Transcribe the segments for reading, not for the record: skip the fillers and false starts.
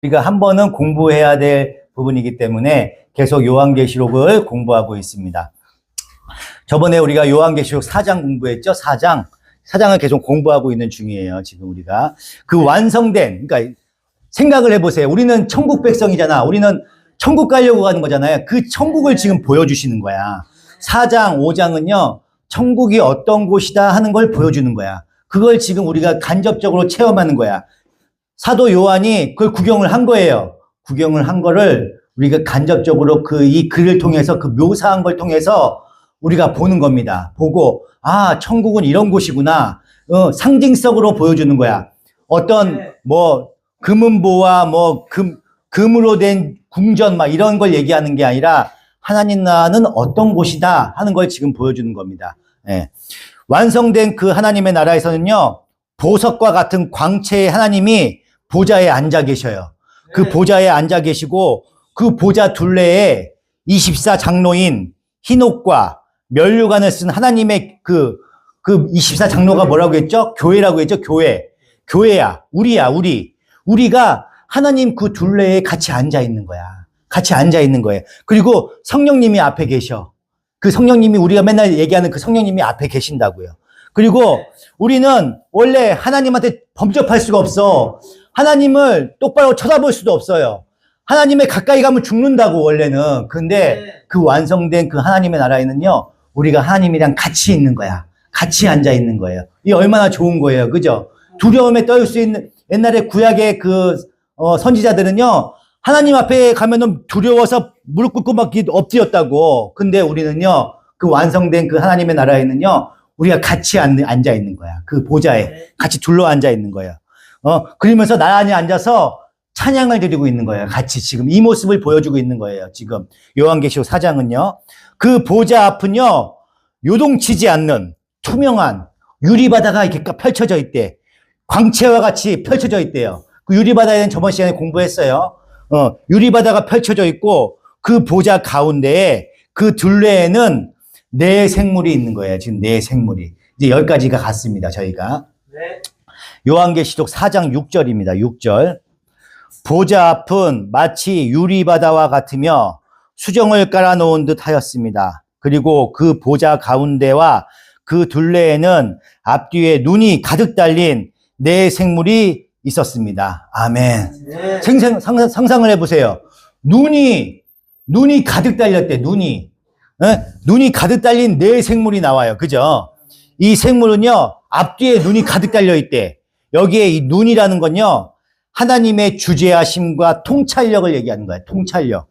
우리가 한 번은 공부해야 될 부분이기 때문에 계속 요한계시록을 공부하고 있습니다. 저번에 우리가 요한계시록 4장 공부했죠? 4장을 계속 공부하고 있는 중이에요. 지금 우리가 그 완성된, 그러니까 생각을 해보세요. 우리는 천국 백성이잖아. 우리는 천국 가려고 가는 거잖아요. 그 천국을 지금 보여주시는 거야. 4장, 5장은요, 천국이 어떤 곳이다 하는 걸 보여주는 거야. 그걸 지금 우리가 간접적으로 체험하는 거야. 사도 요한이 그걸 구경을 한 거예요. 구경을 한 거를 우리가 간접적으로 이 글을 통해서, 그 묘사한 걸 통해서 우리가 보는 겁니다. 보고, 아, 천국은 이런 곳이구나. 상징적으로 보여주는 거야. 어떤, 금은보와 금으로 된 궁전, 이런 걸 얘기하는 게 아니라 하나님 나라는 어떤 곳이다 하는 걸 지금 보여주는 겁니다. 예. 완성된 그 하나님의 나라에서는요, 보석과 같은 광채의 하나님이 보좌에 앉아 계셔요. 그 보좌에 앉아 계시고, 그 보좌 둘레에 24장로인 흰옷과 면류관을 쓴 하나님의 그 24장로가 뭐라고 했죠? 교회라고 했죠? 교회야. 우리. 우리가 하나님 그 둘레에 같이 앉아 있는 거야. 같이 앉아 있는 거예요. 그리고 성령님이 앞에 계셔. 그 성령님이, 우리가 맨날 얘기하는 그 성령님이 앞에 계신다고요. 그리고 우리는 원래 하나님한테 범접할 수가 없어. 하나님을 똑바로 쳐다볼 수도 없어요. 하나님의 가까이 가면 죽는다고, 원래는. 근데 그 완성된 그 하나님의 나라에는요, 우리가 하나님이랑 같이 있는 거야. 같이 앉아 있는 거예요. 이게 얼마나 좋은 거예요. 그죠? 두려움에 떨 수 있는, 옛날에 구약의 선지자들은요, 하나님 앞에 가면은 두려워서 무릎 꿇고 막 엎드렸다고. 근데 우리는요, 그 완성된 그 하나님의 나라에는요, 우리가 같이 앉아 있는 거야. 그 보좌에 같이 둘러 앉아 있는 거예요. 그러면서 나란히 앉아서 찬양을 드리고 있는 거예요. 같이 지금 이 모습을 보여주고 있는 거예요. 지금 요한계시록 4장은요. 그 보좌 앞은요, 요동치지 않는 투명한 유리바다가 이렇게 펼쳐져 있대. 광채와 같이 펼쳐져 있대요. 그 유리바다에는 저번 시간에 공부했어요. 유리바다가 펼쳐져 있고, 그 보좌 가운데에 그 둘레에는 네 생물이 있는 거예요. 지금 네 생물이. 이제 여기까지가 갔습니다. 저희가. 네. 요한계시록 4장 6절입니다. 6절. 보좌 앞은 마치 유리바다와 같으며 수정을 깔아놓은 듯 하였습니다. 그리고 그 보좌 가운데와 그 둘레에는 앞뒤에 눈이 가득 달린 네 생물이 있었습니다. 아멘. 네. 상상을 해보세요. 눈이 가득 달렸대, 눈이. 눈이 가득 달린 네 생물이 나와요. 그죠? 이 생물은요, 앞뒤에 눈이 가득 달려 있대. 여기에 이 눈이라는 건요, 하나님의 주재하심과 통찰력을 얘기하는 거예요. 통찰력.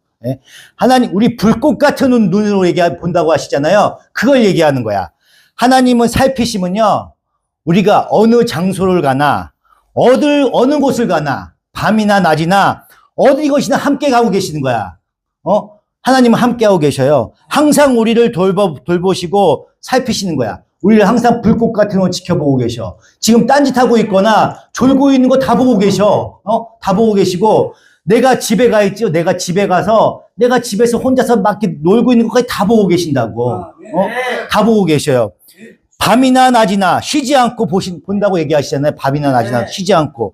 하나님, 우리 불꽃 같은 눈으로 본다고 하시잖아요. 그걸 얘기하는 거야. 하나님은 살피심은요, 우리가 어느 장소를 가나, 어느 곳을 가나, 밤이나 낮이나, 어디 것이나 함께 가고 계시는 거야. 하나님은 함께 하고 계셔요. 항상 우리를 돌보시고 살피시는 거야. 우리를 항상 불꽃 같은 거 지켜보고 계셔. 지금 딴짓하고 있거나 졸고 있는 거 다 보고 계셔. 다 보고 계시고, 내가 집에 가 있죠. 내가 집에 가서, 내가 집에서 혼자서 막 이렇게 놀고 있는 것까지 다 보고 계신다고. 다 보고 계셔요. 밤이나 낮이나 쉬지 않고 본다고 얘기하시잖아요. 밤이나 낮이나 쉬지 않고.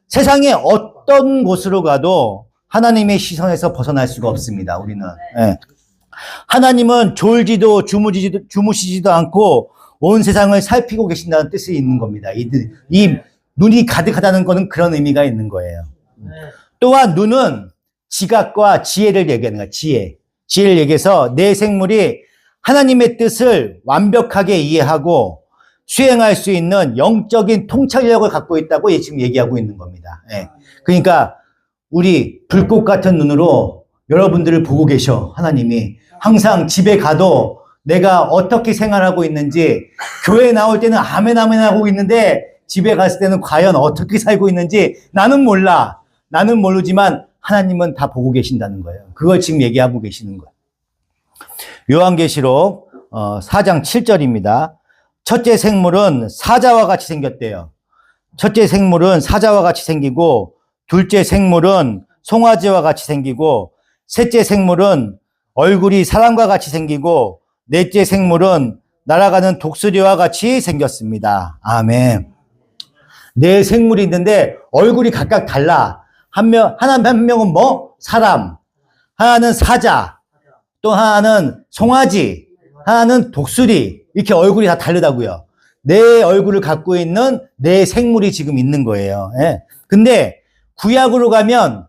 세상에 어떤 곳으로 가도 하나님의 시선에서 벗어날 수가 없습니다. 우리는. 네. 하나님은 졸지도 주무시지도 않고 온 세상을 살피고 계신다는 뜻이 있는 겁니다. 이 눈이 가득하다는 것은 그런 의미가 있는 거예요. 또한 눈은 지각과 지혜를 얘기하는 거야. 지혜를 얘기해서 네 생물이 하나님의 뜻을 완벽하게 이해하고 수행할 수 있는 영적인 통찰력을 갖고 있다고 지금 얘기하고 있는 겁니다. 네. 그러니까 우리 불꽃 같은 눈으로 여러분들을 보고 계셔. 하나님이 항상 집에 가도 내가 어떻게 생활하고 있는지, 교회 나올 때는 아멘 하고 있는데 집에 갔을 때는 과연 어떻게 살고 있는지 나는 몰라. 나는 모르지만 하나님은 다 보고 계신다는 거예요. 그걸 지금 얘기하고 계시는 거예요. 요한계시록 4장 7절입니다. 첫째 생물은 사자와 같이 생겼대요. 첫째 생물은 사자와 같이 생기고, 둘째 생물은 송아지와 같이 생기고, 셋째 생물은 얼굴이 사람과 같이 생기고, 넷째 생물은 날아가는 독수리와 같이 생겼습니다. 아멘. 네 생물이 있는데 얼굴이 각각 달라. 한 명은 뭐? 사람. 하나는 사자. 또 하나는 송아지. 하나는 독수리. 이렇게 얼굴이 다 다르다고요. 네 얼굴을 갖고 있는 네 생물이 지금 있는 거예요. 예. 근데 구약으로 가면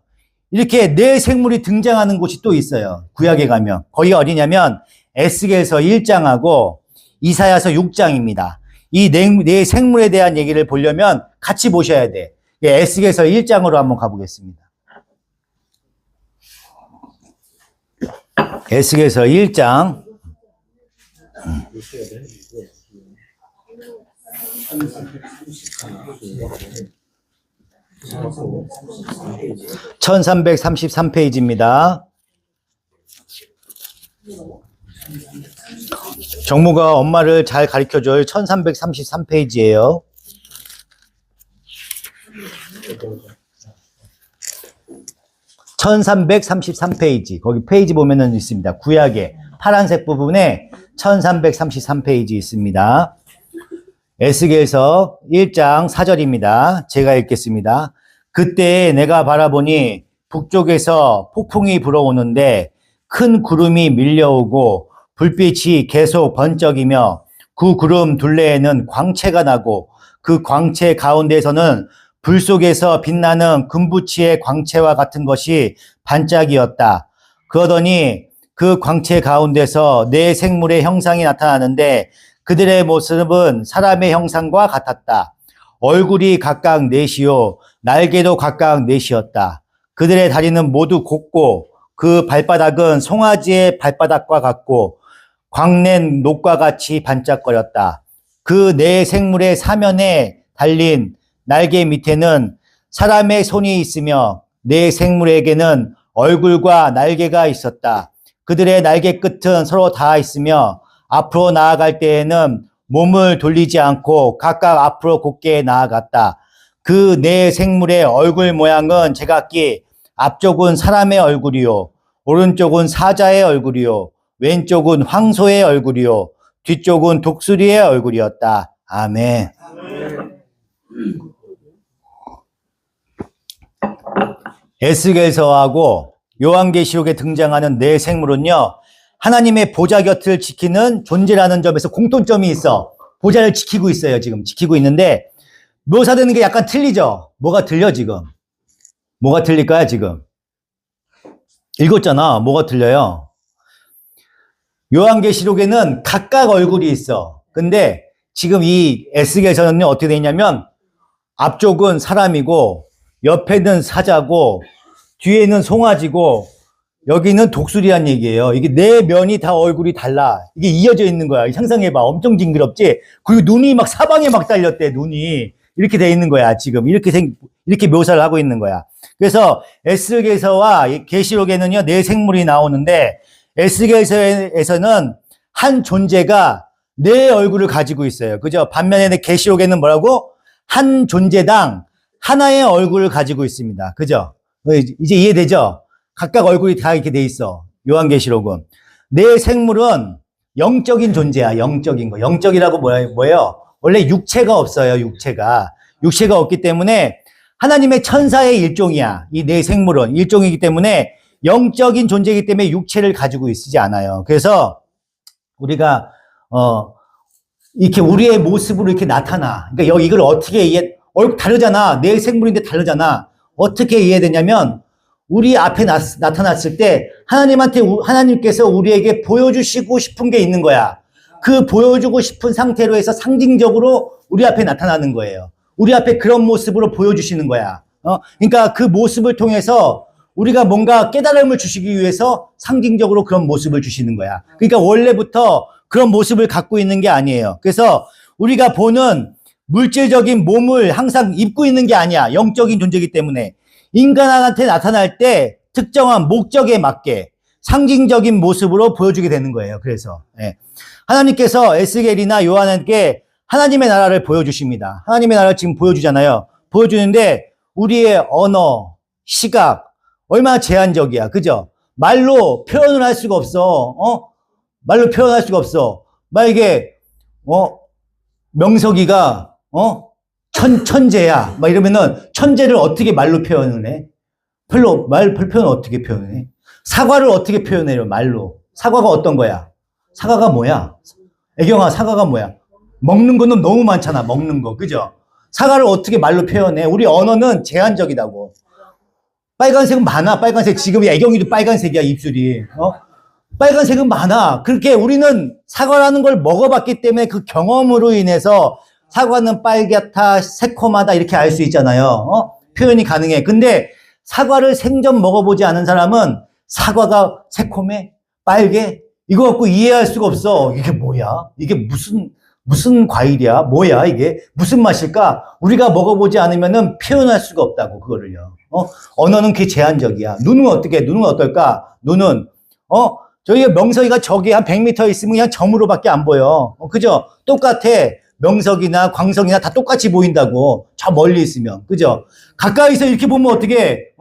이렇게 네 생물이 등장하는 곳이 또 있어요. 구약에 가면. 거기가 어디냐면 에스겔서 1장하고 이사야서 6장입니다. 이 네 생물에 대한 얘기를 보려면 같이 보셔야 돼. 에스겔서 1장으로 한번 가보겠습니다. 에스겔서 1장. 1333페이지입니다. 정모가 엄마를 잘 가르쳐줘요. 1333페이지예요. (1333페이지) 거기 페이지 보면은 있습니다. 구약의 파란색 부분에 1333페이지 있습니다. 에스겔서 1장 4절입니다. 제가 읽겠습니다. 그때 내가 바라보니 북쪽에서 폭풍이 불어오는데 큰 구름이 밀려오고 불빛이 계속 번쩍이며 그 구름 둘레에는 광채가 나고 그 광채 가운데에서는 불 속에서 빛나는 금부치의 광채와 같은 것이 반짝이었다. 그러더니 그 광채 가운데서 네 생물의 형상이 나타나는데 그들의 모습은 사람의 형상과 같았다. 얼굴이 각각 넷이요 날개도 각각 넷이었다. 그들의 다리는 모두 곱고 그 발바닥은 송아지의 발바닥과 같고 광낸 녹과 같이 반짝거렸다. 그 네 생물의 사면에 달린 날개 밑에는 사람의 손이 있으며 네 생물에게는 얼굴과 날개가 있었다. 그들의 날개 끝은 서로 닿아 있으며 앞으로 나아갈 때에는 몸을 돌리지 않고 각각 앞으로 곧게 나아갔다. 그 네 생물의 얼굴 모양은 제각기 앞쪽은 사람의 얼굴이요 오른쪽은 사자의 얼굴이요 왼쪽은 황소의 얼굴이요 뒤쪽은 독수리의 얼굴이었다. 아멘. 에스겔서하고 요한계시록에 등장하는 네 생물은요 하나님의 보좌 곁을 지키는 존재라는 점에서 공통점이 있어. 보좌를 지키고 있어요. 지금 지키고 있는데 묘사되는 게 약간 틀리죠. 뭐가 틀려 지금? 뭐가 틀릴까요 지금? 읽었잖아. 뭐가 틀려요? 요한계시록에는 각각 얼굴이 있어. 근데 지금 이 에스겔서는요 어떻게 되어 있냐면 앞쪽은 사람이고 옆에는 사자고 뒤에는 송아지고 여기는 독수리란 얘기예요. 이게 네 면이 다 얼굴이 달라. 이게 이어져 있는 거야. 상상해봐. 엄청 징그럽지? 그리고 눈이 막 사방에 막 달렸대, 눈이. 이렇게 돼 있는 거야, 지금. 이렇게 묘사를 하고 있는 거야. 그래서 에스겔서와 계시록에는요, 네 생물이 나오는데, 에스겔서에서는 한 존재가 네 얼굴을 가지고 있어요. 그죠? 반면에 계시록에는 뭐라고? 한 존재당 하나의 얼굴을 가지고 있습니다. 그죠? 이제 이해되죠? 각각 얼굴이 다 이렇게 돼 있어. 요한계시록은. 네 생물은 영적인 존재야. 영적인 거. 영적이라고 뭐예요? 원래 육체가 없어요. 육체가 없기 때문에 하나님의 천사의 일종이야. 이 네 생물은 일종이기 때문에 영적인 존재이기 때문에 육체를 가지고 있지 않아요. 그래서 우리가 이렇게 우리의 모습으로 이렇게 나타나. 그러니까 이걸 어떻게 다르잖아. 네 생물인데 다르잖아. 어떻게 이해되냐면 우리 앞에 나타났을 때 하나님께서 우리에게 보여주시고 싶은 게 있는 거야. 그 보여주고 싶은 상태로 해서 상징적으로 우리 앞에 나타나는 거예요. 우리 앞에 그런 모습으로 보여주시는 거야. 그러니까 그 모습을 통해서 우리가 뭔가 깨달음을 주시기 위해서 상징적으로 그런 모습을 주시는 거야. 그러니까 원래부터 그런 모습을 갖고 있는 게 아니에요. 그래서 우리가 보는 물질적인 몸을 항상 입고 있는 게 아니야. 영적인 존재이기 때문에. 인간한테 나타날 때 특정한 목적에 맞게 상징적인 모습으로 보여주게 되는 거예요. 그래서 하나님께서 에스겔이나 요한에게 하나님의 나라를 보여주십니다. 하나님의 나라를 지금 보여주잖아요. 보여주는데 우리의 언어, 시각 얼마나 제한적이야. 그죠? 말로 표현을 할 수가 없어. 말로 표현할 수가 없어. 만약에 명석이가 천재야. 막 이러면은 천재를 어떻게 말로 표현을 해? 별로 표현 어떻게 표현해? 사과를 어떻게 표현해요? 말로. 사과가 어떤 거야? 사과가 뭐야? 애경아, 사과가 뭐야? 먹는 거는 너무 많잖아, 먹는 거. 그죠? 사과를 어떻게 말로 표현해? 우리 언어는 제한적이다고. 빨간색은 많아, 빨간색. 지금 애경이도 빨간색이야, 입술이. 빨간색은 많아. 그렇게 우리는 사과라는 걸 먹어봤기 때문에 그 경험으로 인해서 사과는 빨갛다, 새콤하다, 이렇게 알 수 있잖아요. 표현이 가능해. 근데 사과를 생전 먹어보지 않은 사람은 사과가 새콤해? 빨개? 이거 갖고 이해할 수가 없어. 이게 뭐야? 이게 무슨 과일이야? 뭐야, 이게? 무슨 맛일까? 우리가 먹어보지 않으면은 표현할 수가 없다고, 그거를요. 언어는 그게 제한적이야. 눈은 어떻게, 눈은 어떨까? 눈은, 저희가 명석이가 저기 한 100m 있으면 그냥 점으로밖에 안 보여. 그죠? 똑같아. 명석이나 광석이나 다 똑같이 보인다고. 저 멀리 있으면. 그죠? 가까이서 이렇게 보면 어떻게,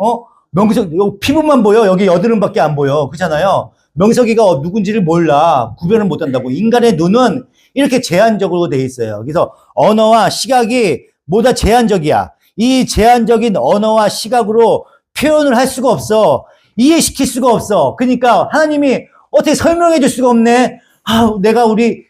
명석, 여기 피부만 보여. 여기 여드름밖에 안 보여. 그렇잖아요. 명석이가 누군지를 몰라. 구별을 못 한다고. 인간의 눈은 이렇게 제한적으로 돼 있어요. 그래서 언어와 시각이 모두 다 제한적이야. 이 제한적인 언어와 시각으로 표현을 할 수가 없어. 이해시킬 수가 없어. 그러니까 하나님이 어떻게 설명해 줄 수가 없네. 내가 우리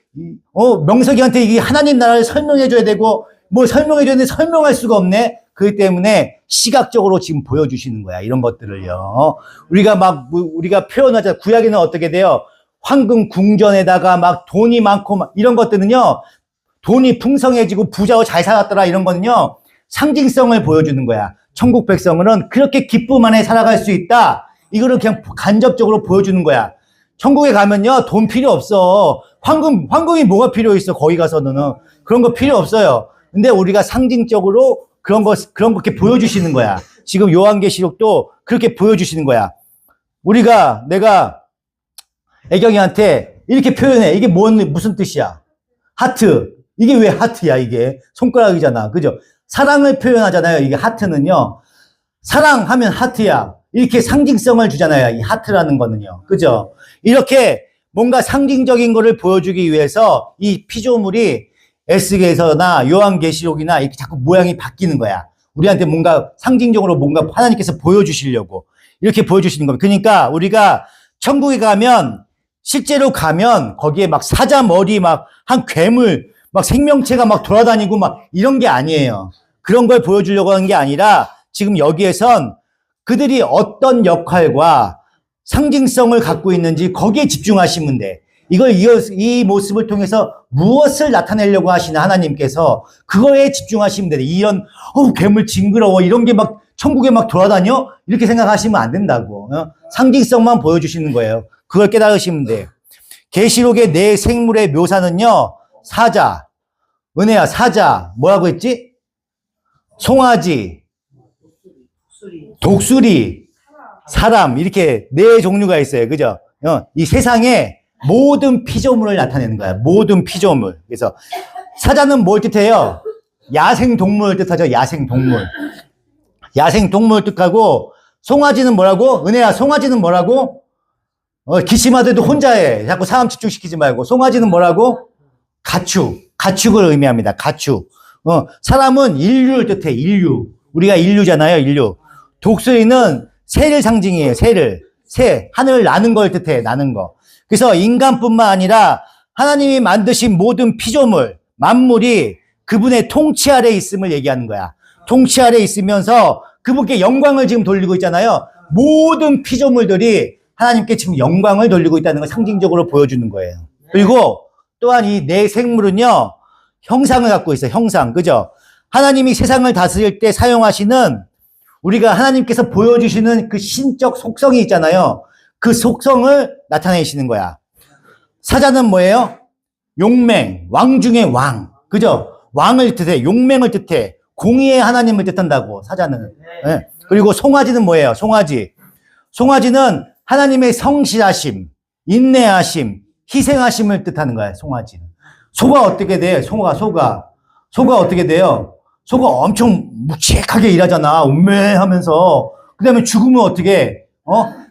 명석이한테 이 하나님 나라를 설명해 줘야 되고 뭐 설명해 줘야 되는데 설명할 수가 없네. 그렇기 때문에 시각적으로 지금 보여주시는 거야. 이런 것들을요. 우리가 표현하자. 구약에는 어떻게 돼요? 황금 궁전에다가 막 돈이 많고 막 이런 것들은요. 돈이 풍성해지고 부자고 잘 살았더라 이런 거는요. 상징성을 보여주는 거야. 천국 백성은 그렇게 기쁨 안에 살아갈 수 있다. 이거를 그냥 간접적으로 보여주는 거야. 천국에 가면요. 돈 필요 없어. 황금이 뭐가 필요 있어. 거기 가서는. 그런 거 필요 없어요. 근데 우리가 상징적으로 그런 거 이렇게 보여주시는 거야. 지금 요한계시록도 그렇게 보여주시는 거야. 내가 애경이한테 이렇게 표현해. 이게 무슨 뜻이야? 하트. 이게 왜 하트야, 이게? 손가락이잖아. 그죠? 사랑을 표현하잖아요. 이게 하트는요. 사랑하면 하트야. 이렇게 상징성을 주잖아요. 이 하트라는 거는요. 그죠? 이렇게 뭔가 상징적인 거를 보여주기 위해서 이 피조물이 에스겔서나 요한계시록이나 이렇게 자꾸 모양이 바뀌는 거야. 우리한테 뭔가 상징적으로 뭔가 하나님께서 보여주시려고 이렇게 보여주시는 겁니다. 그러니까 우리가 천국에 가면 실제로 가면 거기에 막 사자 머리 막 한 괴물 막 생명체가 막 돌아다니고 막 이런 게 아니에요. 그런 걸 보여주려고 하는 게 아니라 지금 여기에선 그들이 어떤 역할과 상징성을 갖고 있는지 거기에 집중하시면 돼. 이 모습을 통해서 무엇을 나타내려고 하시나 하나님께서 그거에 집중하시면 돼. 이런, 괴물 징그러워. 이런 게 막 천국에 막 돌아다녀? 이렇게 생각하시면 안 된다고. 상징성만 보여주시는 거예요. 그걸 깨달으시면 돼요. 계시록의 네 생물의 묘사는요, 사자, 은혜야, 사자, 뭐라고 했지? 송아지, 독수리, 사람, 이렇게 네 종류가 있어요. 그죠? 이 세상에 모든 피조물을 나타내는 거야. 모든 피조물. 그래서 사자는 뭘 뜻해요? 야생 동물을 뜻하죠. 야생 동물. 야생 동물을 뜻하고 송아지는 뭐라고? 은혜야, 송아지는 뭐라고? 기침하더라도 혼자 해. 자꾸 사람 집중시키지 말고. 송아지는 뭐라고? 가축을 의미합니다. 가축. 사람은 인류를 뜻해. 인류. 우리가 인류잖아요. 인류. 독수리는 새를 상징해요. 새. 하늘을 나는 걸 뜻해. 나는 거. 그래서 인간뿐만 아니라 하나님이 만드신 모든 피조물, 만물이 그분의 통치 아래 있음을 얘기하는 거야. 통치 아래 있으면서 그분께 영광을 지금 돌리고 있잖아요. 모든 피조물들이 하나님께 지금 영광을 돌리고 있다는 걸 상징적으로 보여주는 거예요. 그리고 또한 이 네 생물은요, 형상을 갖고 있어요. 형상. 그죠? 하나님이 세상을 다스릴 때 사용하시는 우리가 하나님께서 보여주시는 그 신적 속성이 있잖아요. 그 속성을 나타내시는 거야. 사자는 뭐예요? 용맹, 왕 중에 왕. 그죠? 왕을 뜻해. 용맹을 뜻해. 공의의 하나님을 뜻한다고, 사자는. 네. 그리고 송아지는 뭐예요? 송아지는 하나님의 성실하심, 인내하심, 희생하심을 뜻하는 거예요, 송아지는. 소가 어떻게 돼? 소가 어떻게 돼요? 소가 엄청 묵직하게 일하잖아. 운매하면서. 그 다음에 죽으면 어떻게,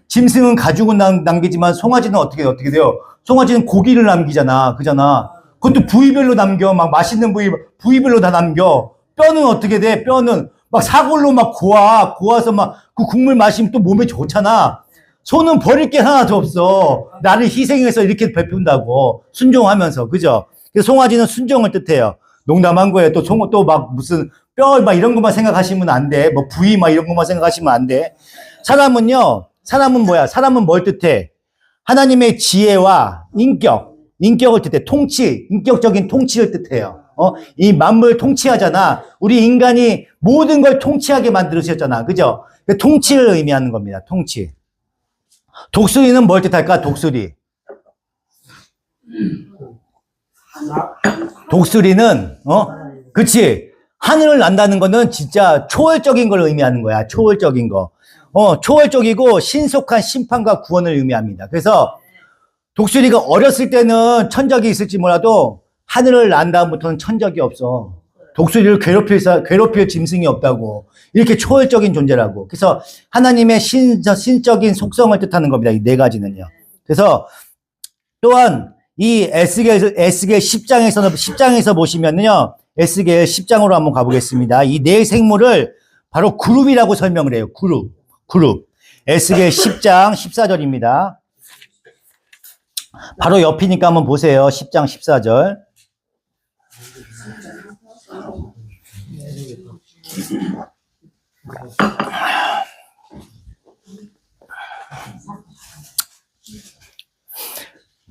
짐승은 가죽은 남기지만 송아지는 어떻게 돼요? 송아지는 고기를 남기잖아. 그잖아. 그것도 부위별로 남겨. 막 맛있는 부위별로 다 남겨. 뼈는 어떻게 돼? 뼈는 막 사골로 막 고아서 막 그 국물 마시면 또 몸에 좋잖아. 소는 버릴 게 하나도 없어. 나를 희생해서 이렇게 베푼다고. 순종하면서. 그죠? 그래서 송아지는 순종을 뜻해요. 농담한 거예요. 또 막 무슨 뼈 막 이런 것만 생각하시면 안 돼. 뭐 부위 막 이런 것만 생각하시면 안 돼. 사람은 뭐야? 사람은 뭘 뜻해? 하나님의 지혜와 인격을 뜻해. 인격적인 통치를 뜻해요. 이 만물 통치하잖아. 우리 인간이 모든 걸 통치하게 만들으셨잖아. 그죠? 통치를 의미하는 겁니다. 통치. 독수리는 뭘 뜻할까? 독수리는, 그치. 하늘을 난다는 거는 진짜 초월적인 걸 의미하는 거야. 초월적인 거. 초월적이고 신속한 심판과 구원을 의미합니다. 그래서 독수리가 어렸을 때는 천적이 있을지 몰라도 하늘을 난 다음부터는 천적이 없어. 독수리를 괴롭힐 짐승이 없다고. 이렇게 초월적인 존재라고. 그래서 하나님의 신적인 속성을 뜻하는 겁니다. 이 네 가지는요. 그래서 또한 이 에스겔 10장에서 보시면요. 에스겔 10장으로 한번 가보겠습니다. 이 네 생물을 바로 그룹이라고 설명을 해요. 그룹. 에스겔 10장 14절입니다. 바로 옆이니까 한번 보세요. 10장 14절.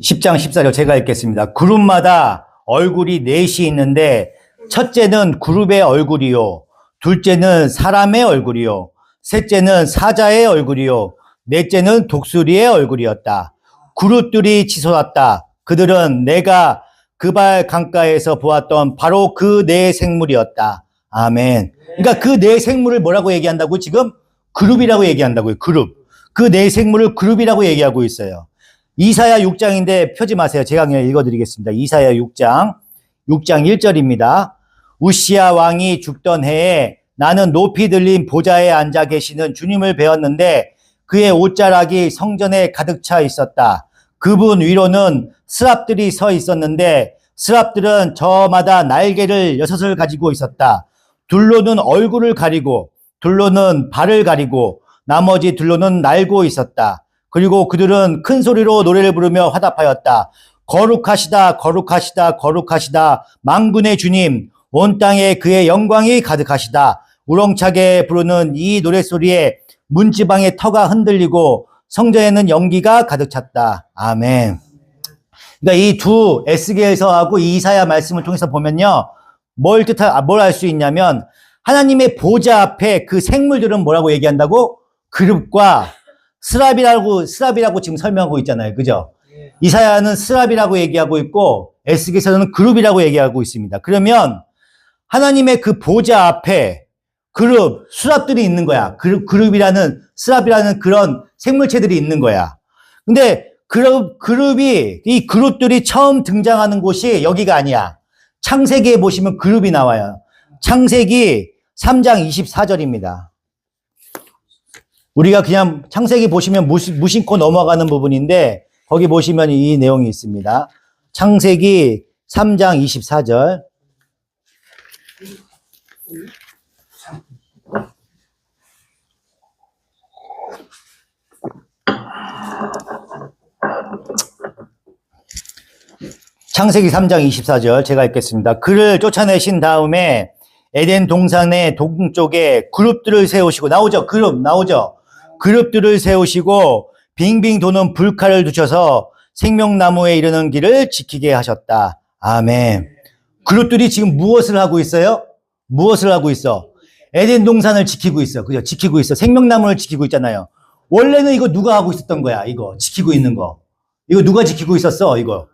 (10장 14절) 제가 읽겠습니다. 그룹마다 얼굴이 넷이 있는데 첫째는 그룹의 얼굴이요, 둘째는 사람의 얼굴이요, 셋째는 사자의 얼굴이요, 넷째는 독수리의 얼굴이었다. 그룹들이 치솟았다. 그들은 내가 그발 강가에서 보았던 바로 그 네 생물이었다. 아멘. 그러니까 그 네 생물을 뭐라고 얘기한다고? 지금 그룹이라고 얘기한다고요. 그룹. 그 네 생물을 그룹이라고 얘기하고 있어요. 이사야 6장인데 펴지 마세요. 제가 그냥 읽어드리겠습니다. 이사야 6장 1절입니다. 우시야 왕이 죽던 해에 나는 높이 들린 보좌에 앉아 계시는 주님을 배웠는데 그의 옷자락이 성전에 가득 차 있었다. 그분 위로는 스랍들이 서 있었는데 스랍들은 저마다 날개를 6을 가지고 있었다. 둘로는 얼굴을 가리고 둘로는 발을 가리고 나머지 둘로는 날고 있었다. 그리고 그들은 큰 소리로 노래를 부르며 화답하였다. 거룩하시다, 거룩하시다, 거룩하시다. 만군의 주님, 온 땅에 그의 영광이 가득하시다. 우렁차게 부르는 이 노랫소리에 문지방의 터가 흔들리고 성전에는 연기가 가득 찼다. 아멘. 그러니까 이 두 에스겔서하고 이사야 말씀을 통해서 보면요. 뭘 알 수 있냐면 하나님의 보좌 앞에 그 생물들은 뭐라고 얘기한다고? 그룹과 스랍이라고 지금 설명하고 있잖아요. 그죠? 이사야는 스랍이라고 얘기하고 있고 에스겔서는 그룹이라고 얘기하고 있습니다. 그러면 하나님의 그 보좌 앞에 스랍들이 있는 거야. 스랍이라는 그런 생물체들이 있는 거야. 근데 이 그룹들이 처음 등장하는 곳이 여기가 아니야. 창세기에 보시면 그룹이 나와요. 창세기 3장 24절입니다. 우리가 그냥 창세기 보시면 무심코 넘어가는 부분인데 거기 보시면 이 내용이 있습니다. 창세기 3장 24절. 창세기 3장 24절 제가 읽겠습니다. 그를 쫓아내신 다음에 에덴 동산의 동쪽에 그룹들을 세우시고 나오죠. 그룹들을 세우시고 빙빙 도는 불칼을 두셔서 생명나무에 이르는 길을 지키게 하셨다. 아멘. 그룹들이 지금 무엇을 하고 있어요? 에덴 동산을 지키고 있어. 그죠? 지키고 있어. 생명나무를 지키고 있잖아요. 원래는 이거 누가 하고 있었던 거야? 이거 지키고 있는 거. 이거 누가 지키고 있었어? 이거.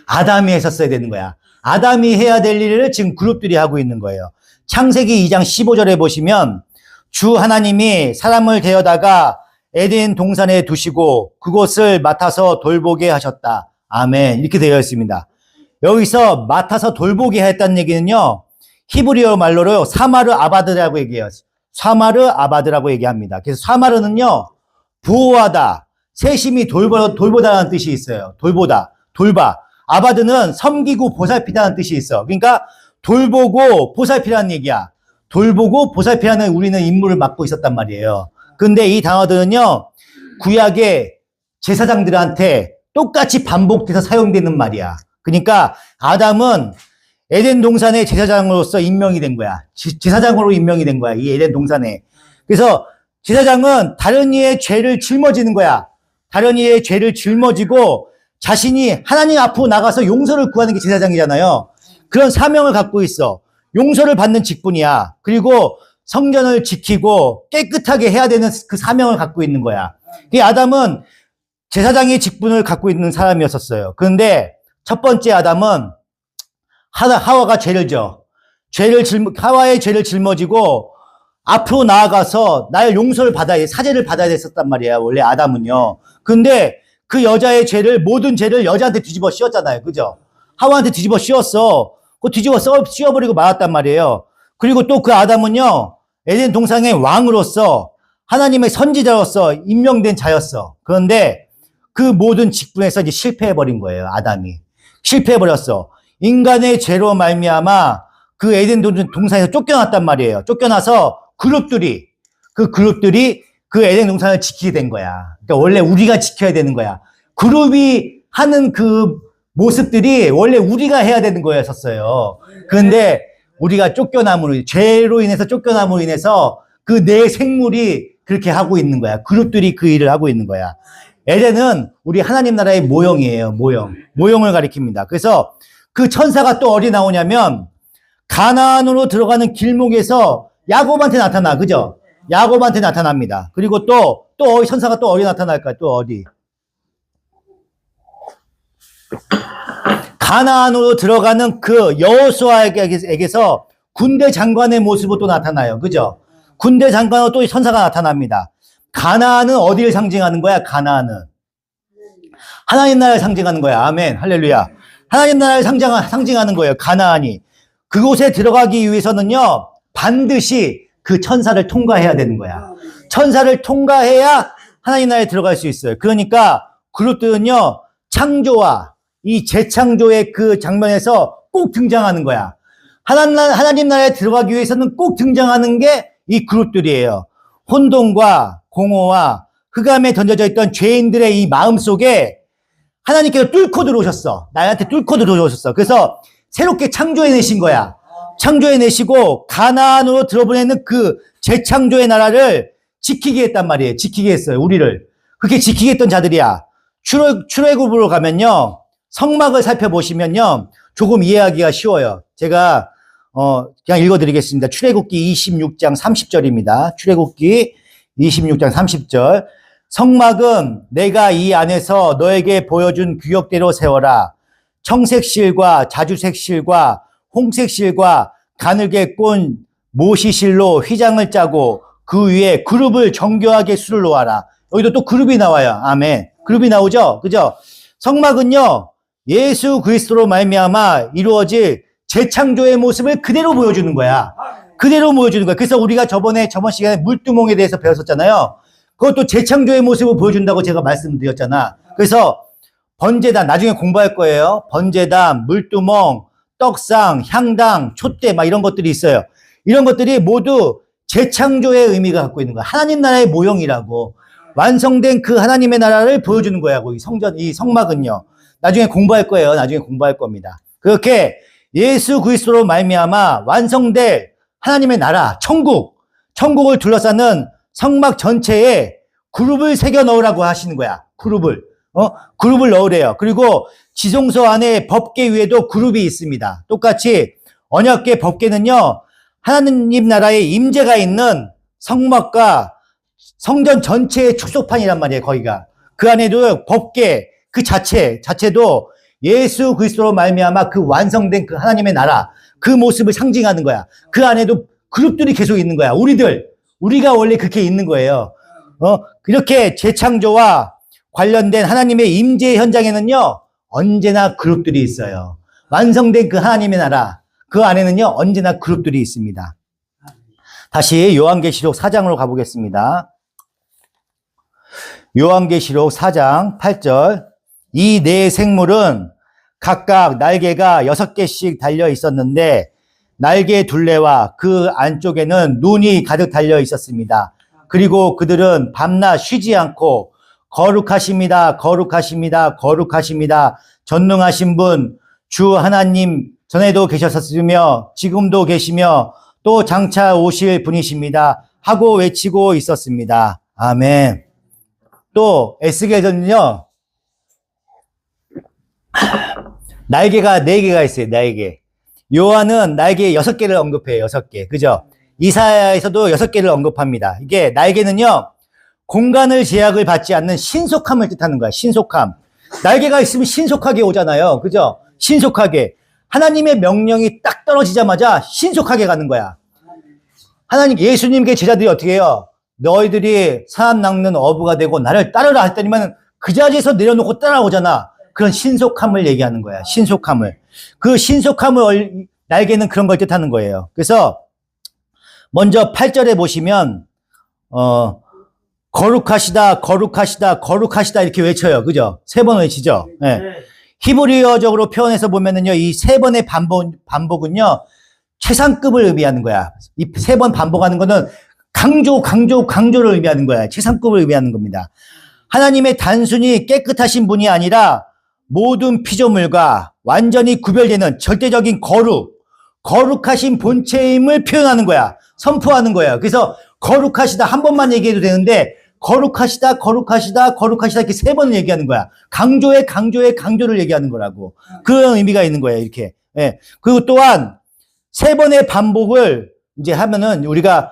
아담이 했었어야 되는 거야. 아담이 해야 될 일을 지금 그룹들이 하고 있는 거예요. 창세기 2장 15절에 보시면 주 하나님이 사람을 데려다가 에덴 동산에 두시고 그곳을 맡아서 돌보게 하셨다. 아멘. 이렇게 되어 있습니다. 여기서 맡아서 돌보게 했다는 얘기는요. 히브리어 말로요. 사마르 아바드라고 얘기해요. 사마르 아바드라고 얘기합니다. 그래서 사마르는요. 보호하다, 세심히 돌보다라는 뜻이 있어요. 돌봐. 아바드는 섬기고 보살피다는 뜻이 있어. 그러니까 돌보고 보살피라는 얘기야. 돌보고 보살펴야 하는 우리는 임무를 맡고 있었단 말이에요. 근데 이 단어들은요, 구약의 제사장들한테 똑같이 반복돼서 사용되는 말이야. 그러니까 아담은 에덴 동산의 제사장으로서 임명이 된 거야. 제사장으로 임명이 된 거야. 이 에덴 동산에. 그래서 제사장은 다른 이의 죄를 짊어지는 거야. 다른 이의 죄를 짊어지고 자신이 하나님 앞으로 나가서 용서를 구하는 게 제사장이잖아요. 그런 사명을 갖고 있어. 용서를 받는 직분이야. 그리고 성전을 지키고 깨끗하게 해야 되는 그 사명을 갖고 있는 거야. 이 아담은 제사장의 직분을 갖고 있는 사람이었었어요. 그런데 첫 번째 아담은 하와가 죄를 져. 하와의 죄를 짊어지고 앞으로 나아가서 나의 용서를 받아야 돼. 사죄를 받아야 됐었단 말이야. 원래 아담은요. 근데 그 여자의 죄를, 모든 죄를 여자한테 뒤집어 씌웠잖아요. 그죠? 하와한테 뒤집어 씌웠어. 그 뒤집어 씌워버리고 말았단 말이에요. 그리고 또 그 아담은요, 에덴 동산의 왕으로서 하나님의 선지자로서 임명된 자였어. 그런데 그 모든 직분에서 이제 실패해버린 거예요. 아담이. 실패해버렸어. 인간의 죄로 말미암아 그 에덴 동산에서 쫓겨났단 말이에요. 쫓겨나서 그룹들이 그 에덴 동산을 지키게 된 거야. 그러니까 원래 우리가 지켜야 되는 거야. 그룹이 하는 그 모습들이 원래 우리가 해야 되는 거였었어요. 그런데 우리가 죄로 인해서 쫓겨남으로 인해서 그 내 생물이 그렇게 하고 있는 거야. 그룹들이 그 일을 하고 있는 거야. 에덴은 우리 하나님 나라의 모형이에요. 모형을 가리킵니다. 그래서 그 천사가 또 어디 나오냐면 가나안으로 들어가는 길목에서 야곱한테 나타나. 그죠? 야곱한테 나타납니다. 그리고 또 천사가 또 어디 나타날까? 또 어디? 가나안으로 들어가는 그 여호수아에게서 군대 장관의 모습으로 또 나타나요. 그죠? 군대 장관으로 또 천사가 나타납니다. 가나안은 어디를 상징하는 거야? 가나안은 하나님 나라를 상징하는 거야. 아멘. 할렐루야. 하나님 나라를 상징하는 거예요. 가나안이. 그곳에 들어가기 위해서는요, 반드시 그 천사를 통과해야 되는 거야. 천사를 통과해야 하나님 나라에 들어갈 수 있어요. 그러니까 그룹들은요, 창조와 이 재창조의 그 장면에서 꼭 등장하는 거야. 하나님 나라에 들어가기 위해서는 꼭 등장하는 게 이 그룹들이에요. 혼돈과 공허와 흑암에 던져져 있던 죄인들의 이 마음 속에 하나님께서 뚫고 들어오셨어. 나한테 뚫고 들어오셨어. 그래서 새롭게 창조해내신 거야. 창조해내시고 가나안으로 들어보내는 그 재창조의 나라를 지키게 했단 말이에요. 지키게 했어요. 우리를. 그렇게 지키게 했던 자들이야. 출애굽으로 가면요, 성막을 살펴보시면요, 조금 이해하기가 쉬워요. 제가 그냥 읽어드리겠습니다. 출애굽기 26장 30절입니다. 출애굽기 26장 30절. 성막은 내가 이 안에서 너에게 보여준 규격대로 세워라. 청색실과 자주색실과 홍색실과 가늘게 꼰 모시실로 휘장을 짜고 그 위에 그룹을 정교하게 수를 놓아라. 여기도 또 그룹이 나와요. 아멘. 그룹이 나오죠? 그죠? 성막은요, 예수 그리스도로 말미암아 이루어질 재창조의 모습을 그대로 보여주는 거야. 그대로 보여주는 거야. 그래서 우리가 저번 시간에 물두멍에 대해서 배웠었잖아요. 그것도 재창조의 모습을 보여준다고 제가 말씀드렸잖아. 그래서 번제단, 나중에 공부할 거예요. 번제단, 물두멍, 떡상, 향당, 촛대, 막 이런 것들이 있어요. 이런 것들이 모두 재창조의 의미가 갖고 있는 거야. 하나님 나라의 모형이라고. 완성된 그 하나님의 나라를 보여주는 거야. 이 성막은요. 나중에 공부할 거예요. 나중에 공부할 겁니다. 그렇게 예수 그리스도로 말미암아 완성될 하나님의 나라, 천국을 둘러싸는 성막 전체에 그룹을 새겨 넣으라고 하시는 거야. 그룹을 넣으래요. 그리고 지성소 안에 법궤 위에도 그룹이 있습니다. 똑같이 언약궤 법궤는요, 하나님 나라의 임재가 있는 성막과 성전 전체의 축소판이란 말이에요. 거기가. 그 안에도 법궤 그 자체도 예수 그리스도로 말미암아 그 완성된 그 하나님의 나라, 그 모습을 상징하는 거야. 그 안에도 그룹들이 계속 있는 거야. 우리가 원래 그렇게 있는 거예요. 이렇게 재창조와 관련된 하나님의 임재 현장에는요, 언제나 그룹들이 있어요. 완성된 그 하나님의 나라, 그 안에는요, 언제나 그룹들이 있습니다. 다시 요한계시록 4장으로 가보겠습니다. 요한계시록 4장 8절. 이 네 생물은 각각 날개가 6개씩 달려 있었는데 날개 둘레와 그 안쪽에는 눈이 가득 달려 있었습니다. 그리고 그들은 밤낮 쉬지 않고 거룩하십니다. 거룩하십니다. 거룩하십니다. 전능하신 분 주 하나님 전에도 계셨으며 지금도 계시며 또 장차 오실 분이십니다. 하고 외치고 있었습니다. 아멘. 또 에스겔전은요. 날개가 4개가 있어요. 날개. 요한은 날개 6개를 언급해요. 6개. 그죠? 이사야에서도 6개를 언급합니다. 이게 날개는요. 공간을 제약을 받지 않는 신속함을 뜻하는 거야. 신속함. 날개가 있으면 신속하게 오잖아요. 그죠? 신속하게. 하나님의 명령이 딱 떨어지자마자 신속하게 가는 거야. 하나님, 예수님께 제자들이 어떻게 해요? 너희들이 사람 낚는 어부가 되고 나를 따르라 했더니만 그 자리에서 내려놓고 따라오잖아. 그런 신속함을 얘기하는 거야. 신속함을. 그 신속함을 날개는 그런 걸 뜻하는 거예요. 그래서 먼저 8절에 보시면 거룩하시다, 거룩하시다, 거룩하시다 이렇게 외쳐요. 그죠? 3번 외치죠. 네. 히브리어적으로 표현해서 보면은요, 이 3번의 반복은요, 최상급을 의미하는 거야. 이 3번 반복하는 거는 강조를 의미하는 거야. 최상급을 의미하는 겁니다. 하나님의 단순히 깨끗하신 분이 아니라 모든 피조물과 완전히 구별되는 절대적인 거룩하신 본체임을 표현하는 거야. 선포하는 거야. 그래서 거룩하시다 한 번만 얘기해도 되는데 거룩하시다, 거룩하시다, 거룩하시다 이렇게 3번을 얘기하는 거야. 강조를 얘기하는 거라고. 그런 의미가 있는 거예요. 이렇게. 예. 그리고 또한 3번의 반복을 이제 하면은 우리가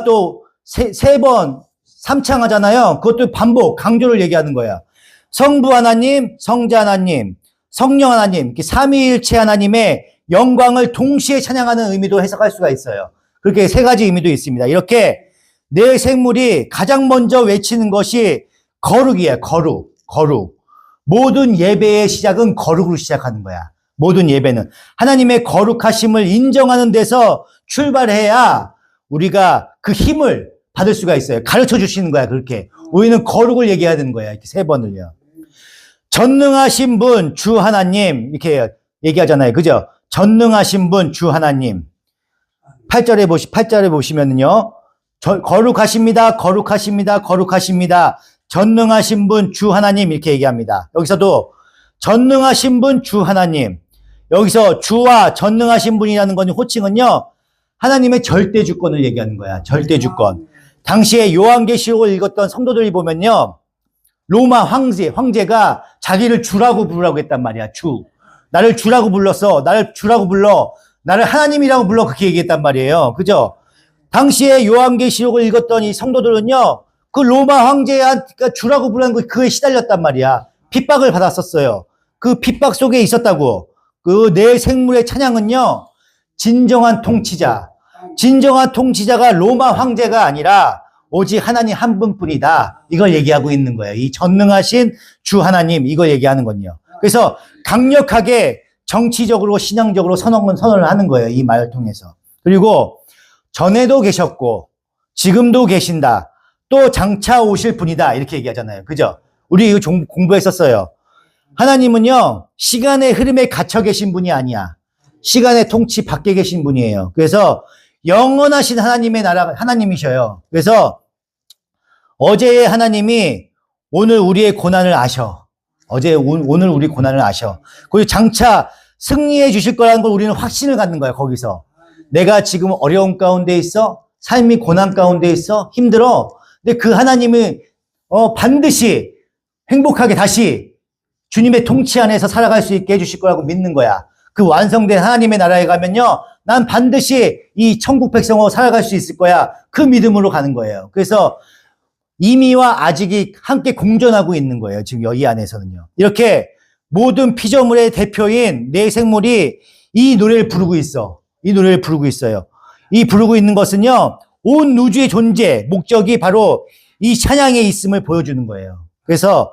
또 3번 삼창하잖아요. 그것도 반복, 강조를 얘기하는 거야. 성부 하나님, 성자 하나님, 성령 하나님, 이렇게 삼위일체 하나님의 영광을 동시에 찬양하는 의미도 해석할 수가 있어요. 그렇게 3가지 의미도 있습니다. 이렇게 내 생물이 가장 먼저 외치는 것이 거룩이에요. 거룩. 모든 예배의 시작은 거룩으로 시작하는 거야. 모든 예배는 하나님의 거룩하심을 인정하는 데서 출발해야 우리가 그 힘을 받을 수가 있어요. 가르쳐 주시는 거야. 그렇게 우리는 거룩을 얘기해야 되는 거야. 이렇게 3번을요. 전능하신 분 주 하나님 이렇게 얘기하잖아요. 그죠? 전능하신 분 주 하나님. 8절에 보시면은요. 거룩하십니다. 거룩하십니다. 거룩하십니다. 전능하신 분 주 하나님 이렇게 얘기합니다. 여기서도 전능하신 분 주 하나님. 여기서 주와 전능하신 분이라는 건 호칭은요. 하나님의 절대 주권을 얘기하는 거야. 절대 주권. 당시에 요한계시록을 읽었던 성도들이 보면요. 로마 황제가 자기를 주라고 부르라고 했단 말이야. 주. 나를 주라고 불렀어. 나를 주라고 불러. 나를 하나님이라고 불러. 그렇게 얘기했단 말이에요. 그죠? 당시에 요한계시록을 읽었던 이 성도들은요. 그 로마 황제가 주라고 부르는 그에 시달렸단 말이야. 핍박을 받았었어요. 그 핍박 속에 있었다고. 그 내 생물의 찬양은요. 진정한 통치자가 로마 황제가 아니라 오직 하나님 한 분뿐이다. 이걸 얘기하고 있는 거예요. 이 전능하신 주 하나님 이걸 얘기하는 건요. 그래서 강력하게 정치적으로 신앙적으로 선언을 하는 거예요. 이 말을 통해서. 그리고 전에도 계셨고 지금도 계신다. 또 장차 오실 분이다. 이렇게 얘기하잖아요. 그죠? 우리 이거 공부했었어요. 하나님은요. 시간의 흐름에 갇혀 계신 분이 아니야. 시간의 통치 밖에 계신 분이에요. 그래서 영원하신 하나님의 나라 하나님이셔요. 그래서 어제의 하나님이 오늘 우리의 고난을 아셔. 오늘 우리 고난을 아셔. 그리고 장차 승리해 주실 거라는 걸 우리는 확신을 갖는 거야. 거기서 내가 지금 어려움 가운데 있어, 삶이 고난 가운데 있어, 힘들어. 근데 그 하나님이 반드시 행복하게 다시 주님의 통치 안에서 살아갈 수 있게 해주실 거라고 믿는 거야. 그 완성된 하나님의 나라에 가면요, 난 반드시 이 천국 백성으로 살아갈 수 있을 거야. 그 믿음으로 가는 거예요. 그래서 이미와 아직이 함께 공존하고 있는 거예요. 지금 여기 안에서는요. 이렇게 모든 피조물의 대표인 내 생물이 이 노래를 부르고 있어. 이 노래를 부르고 있어요. 이 부르고 있는 것은요, 온 우주의 존재, 목적이 바로 이 찬양에 있음을 보여주는 거예요. 그래서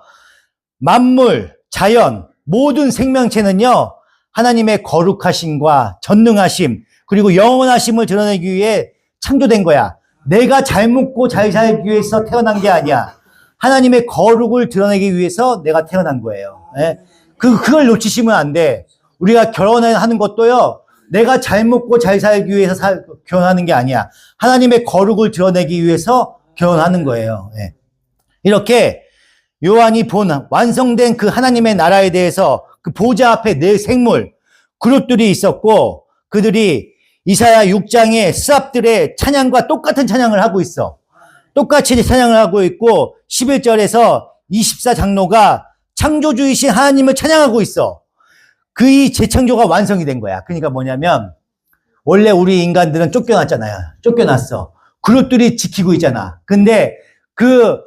만물, 자연, 모든 생명체는요, 하나님의 거룩하심과 전능하심, 그리고 영원하심을 드러내기 위해 창조된 거야. 내가 잘 먹고 잘 살기 위해서 태어난 게 아니야. 하나님의 거룩을 드러내기 위해서 내가 태어난 거예요. 네? 그걸 놓치시면 안 돼. 우리가 결혼하는 것도요, 내가 잘 먹고 잘 살기 위해서 결혼하는 게 아니야. 하나님의 거룩을 드러내기 위해서 결혼하는 거예요. 예. 이렇게 요한이 본 완성된 그 하나님의 나라에 대해서 그 보좌 앞에 네 생물, 그룹들이 있었고, 그들이 이사야 6장의 스랍들의 찬양과 똑같은 찬양을 하고 있어. 똑같이 찬양을 하고 있고, 11절에서 24장로가 창조주이신 하나님을 찬양하고 있어. 그 이 재창조가 완성이 된 거야. 그러니까 뭐냐면, 원래 우리 인간들은 쫓겨났잖아요. 쫓겨났어. 그룹들이 지키고 있잖아. 근데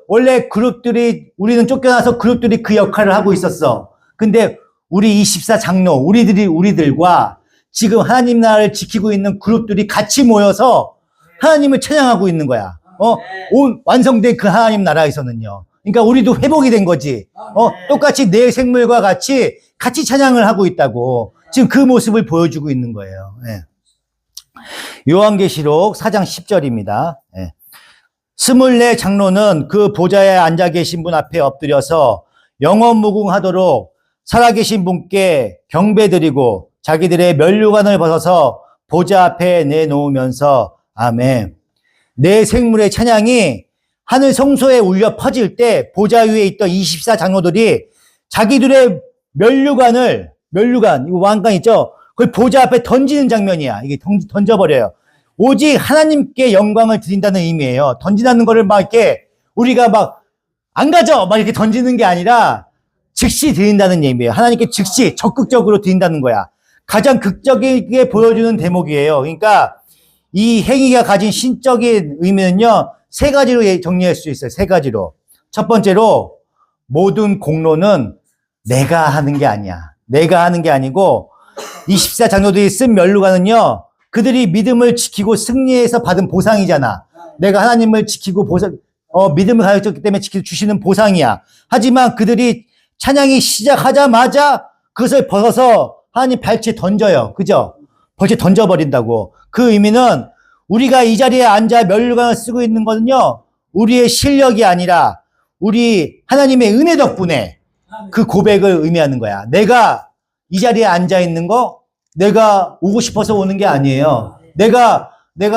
원래 그룹들이, 우리는 쫓겨나서 그룹들이 그 역할을 하고 있었어. 근데 우리 24장로, 우리들과 지금 하나님 나라를 지키고 있는 그룹들이 같이 모여서 하나님을 찬양하고 있는 거야. 완성된 그 하나님 나라에서는요. 그러니까 우리도 회복이 된 거지. 똑같이 내 생물과 같이 찬양을 하고 있다고. 지금 그 모습을 보여주고 있는 거예요. 예. 요한계시록 4장 10절입니다. 예. 24 장로는 그 보좌에 앉아 계신 분 앞에 엎드려서 영원무궁하도록 살아계신 분께 경배드리고 자기들의 면류관을 벗어서 보좌 앞에 내놓으면서 아멘. 내 생물의 찬양이 하늘 성소에 울려 퍼질 때 보좌 위에 있던 24 장로들이 자기들의 면류관, 이거 왕관 있죠? 그걸 보좌 앞에 던지는 장면이야. 이게 던져버려요. 오직 하나님께 영광을 드린다는 의미예요. 던진다는 거를 막 이렇게 우리가 막 안 가져! 막 이렇게 던지는 게 아니라 즉시 드린다는 의미예요. 하나님께 즉시 적극적으로 드린다는 거야. 가장 극적이게 보여주는 대목이에요. 그러니까 이 행위가 가진 신적인 의미는요, 세 가지로 정리할 수 있어요. 세 가지로. 첫 번째로 모든 공로는 내가 하는 게 아니야. 내가 하는 게 아니고 24 장로들이 쓴 면류관은요, 그들이 믿음을 지키고 승리해서 받은 보상이잖아. 내가 하나님을 지키고 믿음을 가졌기 때문에 주시는 보상이야. 하지만 그들이 찬양이 시작하자마자 그것을 벗어서 하나님 발치에 던져요. 그죠? 발치에 던져버린다고. 그 의미는 우리가 이 자리에 앉아 면류관을 쓰고 있는 거는요, 우리의 실력이 아니라 우리 하나님의 은혜 덕분에 그 고백을 의미하는 거야. 내가 이 자리에 앉아 있는 거 내가 오고 싶어서 오는 게 아니에요. 내가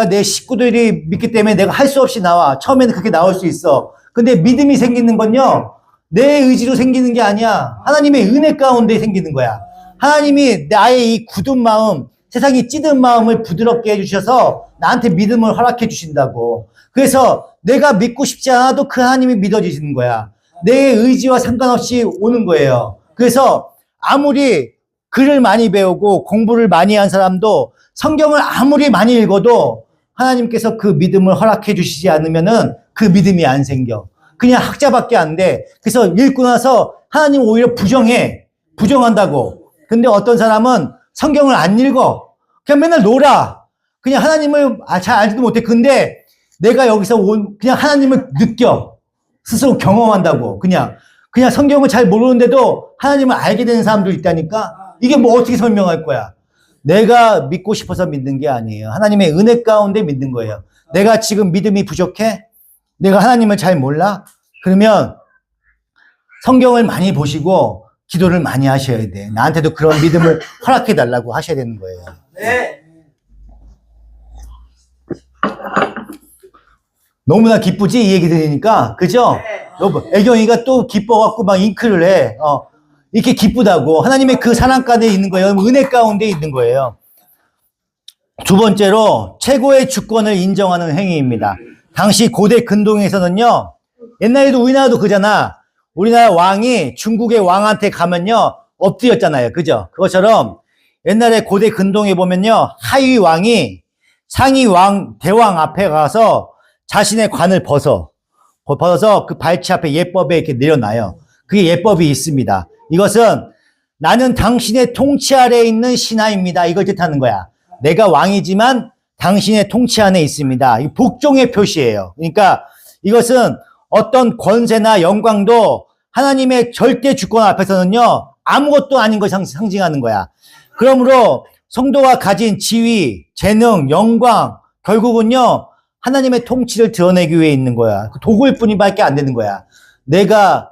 내 식구들이 믿기 때문에 내가 할 수 없이 나와. 처음에는 그렇게 나올 수 있어. 근데 믿음이 생기는 건요, 내 의지로 생기는 게 아니야. 하나님의 은혜 가운데 생기는 거야. 하나님이 나의 이 굳은 마음, 세상이 찌든 마음을 부드럽게 해주셔서 나한테 믿음을 허락해 주신다고. 그래서 내가 믿고 싶지 않아도 그 하나님이 믿어지시는 거야. 내 의지와 상관없이 오는 거예요. 그래서 아무리 글을 많이 배우고 공부를 많이 한 사람도 성경을 아무리 많이 읽어도 하나님께서 그 믿음을 허락해 주시지 않으면은 그 믿음이 안 생겨. 그냥 학자밖에 안 돼. 그래서 읽고 나서 하나님 오히려 부정한다고. 근데 어떤 사람은 성경을 안 읽어. 그냥 맨날 놀아. 그냥 하나님을 잘 알지도 못해. 근데 내가 여기서 그냥 하나님을 느껴. 스스로 경험한다고. 그냥 성경을 잘 모르는데도 하나님을 알게 되는 사람도 있다니까. 이게 뭐 어떻게 설명할 거야? 내가 믿고 싶어서 믿는 게 아니에요. 하나님의 은혜 가운데 믿는 거예요. 내가 지금 믿음이 부족해? 내가 하나님을 잘 몰라? 그러면 성경을 많이 보시고 기도를 많이 하셔야 돼. 나한테도 그런 믿음을 허락해 달라고 하셔야 되는 거예요. 네. 너무나 기쁘지? 이 얘기 들으니까. 그죠? 네. 애경이가 또 기뻐갖고 막 잉크를 해. 이렇게 기쁘다고. 하나님의 그 사랑 가운데 있는 거예요. 은혜 가운데 있는 거예요. 두 번째로 최고의 주권을 인정하는 행위입니다. 당시 고대 근동에서는요, 옛날에도 우리나라도 그잖아. 우리나라 왕이 중국의 왕한테 가면요, 엎드렸잖아요. 그죠? 그것처럼 옛날에 고대 근동에 보면요, 하위 왕이 상위 왕, 대왕 앞에 가서 자신의 관을 벗어서 그 발치 앞에 예법에 이렇게 내려놔요. 그게 예법이 있습니다. 이것은 나는 당신의 통치 아래에 있는 신하입니다. 이걸 뜻하는 거야. 내가 왕이지만 당신의 통치 안에 있습니다. 이 복종의 표시예요. 그러니까 이것은 어떤 권세나 영광도 하나님의 절대 주권 앞에서는요, 아무것도 아닌 걸 상징하는 거야. 그러므로 성도가 가진 지위, 재능, 영광, 결국은요, 하나님의 통치를 드러내기 위해 있는 거야. 도구일 뿐이밖에 안 되는 거야. 내가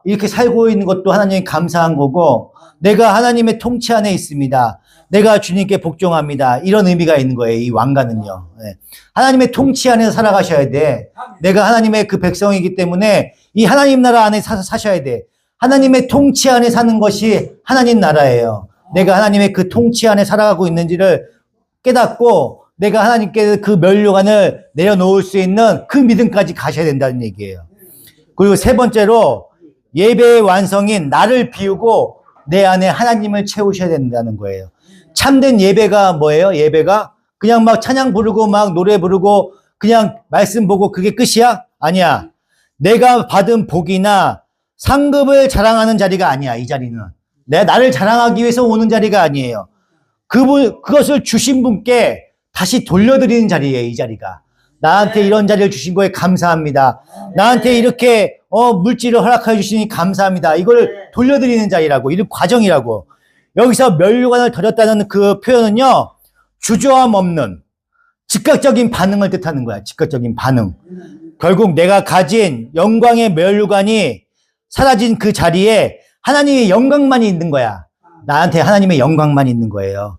이렇게 살고 있는 것도 하나님이 감사한 거고, 내가 하나님의 통치 안에 있습니다. 내가 주님께 복종합니다. 이런 의미가 있는 거예요. 이 왕가는요. 네. 하나님의 통치 안에서 살아가셔야 돼. 내가 하나님의 그 백성이기 때문에 이 하나님 나라 안에 사셔야 돼. 하나님의 통치 안에 사는 것이 하나님 나라예요. 내가 하나님의 그 통치 안에 살아가고 있는지를 깨닫고 내가 하나님께 그 면류관을 내려놓을 수 있는 그 믿음까지 가셔야 된다는 얘기예요. 그리고 세 번째로 예배의 완성인 나를 비우고 내 안에 하나님을 채우셔야 된다는 거예요. 참된 예배가 뭐예요? 예배가 그냥 막 찬양 부르고 막 노래 부르고 그냥 말씀 보고 그게 끝이야? 아니야. 내가 받은 복이나 상급을 자랑하는 자리가 아니야. 이 자리는 나를 자랑하기 위해서 오는 자리가 아니에요. 그것을 주신 분께 다시 돌려드리는 자리예요. 이 자리가 나한테 이런 자리를 주신 거에 감사합니다. 나한테 이렇게 물질을 허락해 주시니 감사합니다. 이걸 돌려드리는 자리라고, 이런 과정이라고. 여기서 면류관을 드렸다는 그 표현은요, 주저함 없는 즉각적인 반응을 뜻하는 거야. 즉각적인 반응. 결국 내가 가진 영광의 면류관이 사라진 그 자리에 하나님의 영광만이 있는 거야. 나한테 하나님의 영광만 있는 거예요.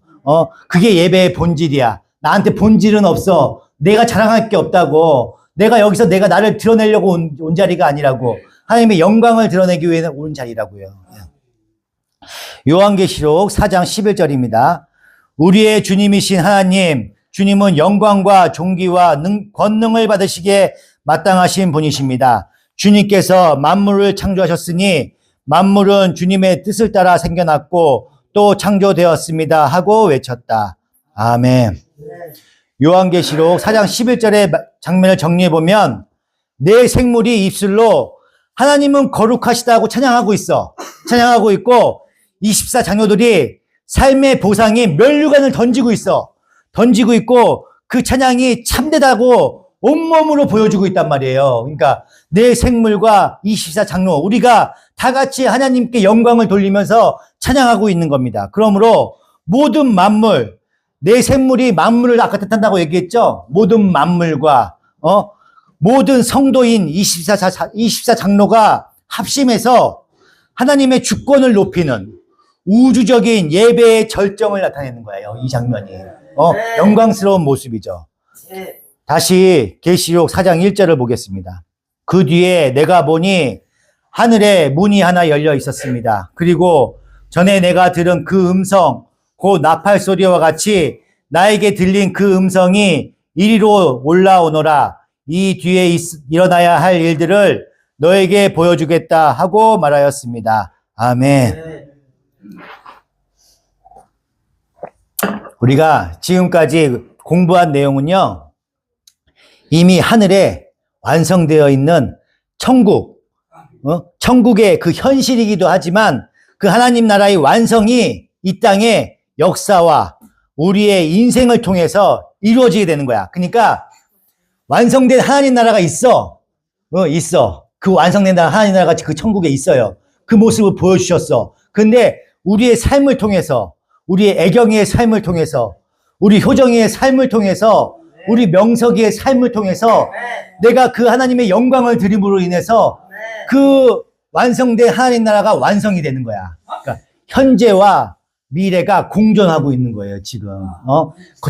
그게 예배의 본질이야. 나한테 본질은 없어. 내가 자랑할 게 없다고. 내가 여기서 내가 나를 드러내려고 온 자리가 아니라고. 하나님의 영광을 드러내기 위해 온 자리라고요. 요한계시록 4장 11절입니다. 우리의 주님이신 하나님, 주님은 영광과 존귀와 권능을 받으시기에 마땅하신 분이십니다. 주님께서 만물을 창조하셨으니 만물은 주님의 뜻을 따라 생겨났고 또 창조되었습니다 하고 외쳤다. 아멘. 요한계시록 4장 11절의 장면을 정리해보면 내 생물이 입술로 하나님은 거룩하시다고 찬양하고 있어. 찬양하고 있고 24장로들이 삶의 보상인 면류관을 던지고 있어. 던지고 있고 그 찬양이 참되다고 온몸으로 보여주고 있단 말이에요. 그러니까 내 생물과 24장로 우리가 다 같이 하나님께 영광을 돌리면서 찬양하고 있는 겁니다. 그러므로 모든 만물, 내 생물이 만물을 아까 뜻한다고 얘기했죠. 모든 만물과 모든 성도인 24장로가 합심해서 하나님의 주권을 높이는 우주적인 예배의 절정을 나타내는 거예요. 이 장면이 영광스러운 모습이죠. 다시 계시록 4장 1절을 보겠습니다. 그 뒤에 내가 보니 하늘에 문이 하나 열려 있었습니다. 그리고 전에 내가 들은 그 음성, 곧 나팔 소리와 같이 나에게 들린 그 음성이 이리로 올라오너라. 이 뒤에 일어나야 할 일들을 너에게 보여주겠다 하고 말하였습니다. 아멘. 우리가 지금까지 공부한 내용은요, 이미 하늘에 완성되어 있는 천국, 천국의 그 현실이기도 하지만 그 하나님 나라의 완성이 이 땅의 역사와 우리의 인생을 통해서 이루어지게 되는 거야. 그러니까 완성된 하나님 나라가 있어. 있어. 그 완성된 하나님 나라가 그 천국에 있어요. 그 모습을 보여주셨어. 근데 우리의 삶을 통해서, 우리의 애경이의 삶을 통해서, 우리 효정이의 삶을 통해서, 우리 명석이의 삶을 통해서 내가 그 하나님의 영광을 드림으로 인해서 그 완성된 하나님 나라가 완성이 되는 거야. 그러니까 현재와 미래가 공존하고 있는 거예요, 지금.